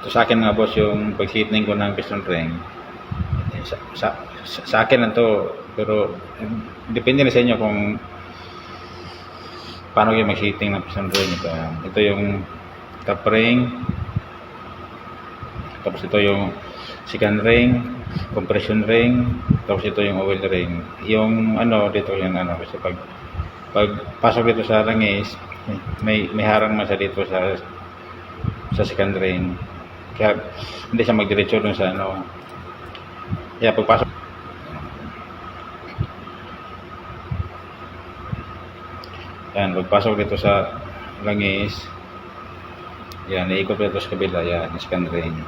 Ito sa akin mga boss, yung pag-heating ko ng piston ring. Sa akin lang to, pero depende na sa inyo kung paano yung mag-heating ng piston ring. Ito yung top ring, tapos ito yung second ring, compression ring, tapos ito yung oil ring. Yung ano dito yung ano, kasi pag pasok dito sa langis, may harang man siya dito sa second ring. Kaya hindi siya magdiretso dun sa ano. Kaya pagpasok yan, pagpasok dito sa langis, yan, iikot dito sa kabila, yan, second ring.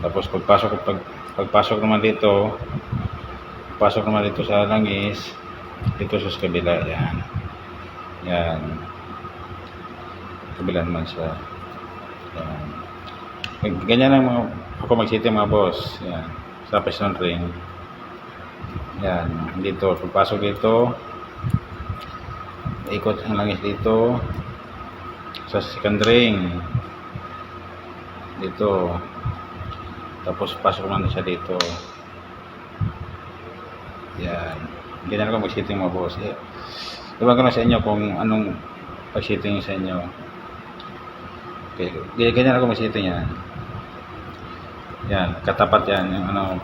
Tapos pagpasok naman dito, sa langis, dito sa kabila, yan. Yan. Kabila naman siya. Yan. Ganyan lang ako mag-setting mga boss. Yan. Sa piston ring. Yan. Dito, pagpasok dito, ikot ang langis dito sa second ring. Dito. Tapos pasok naman siya dito. Yan. Ganyan ako mag-setting mga boss. Diba ko na sa inyo kung anong pag-setting sa inyo. Okay. Ganyan ako mag-setting yan. Yan. Katapat yan. Yung ano.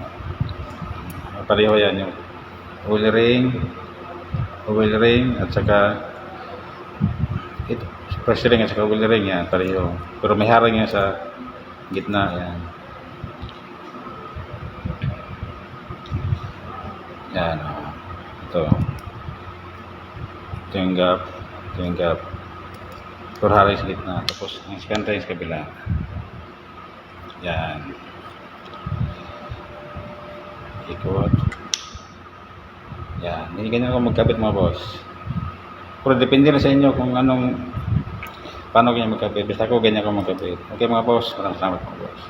Pareho yan. Yung oil ring at saka ito. Pressure ring at saka oil ring yan. Pareho. Pero may harang yan sa gitna. Yan. Yan. Ito yung gap. Pero harang sa gitna. Tapos ang second ring sa kabila. Yan. Ikot. Yan. Hindi ganyan ako magkabit mga boss. Pero depende na sa inyo kung paano ganyan magkabit. Basta ako ganyan ako magkabit. Okay mga boss. Maraming salamat mga boss.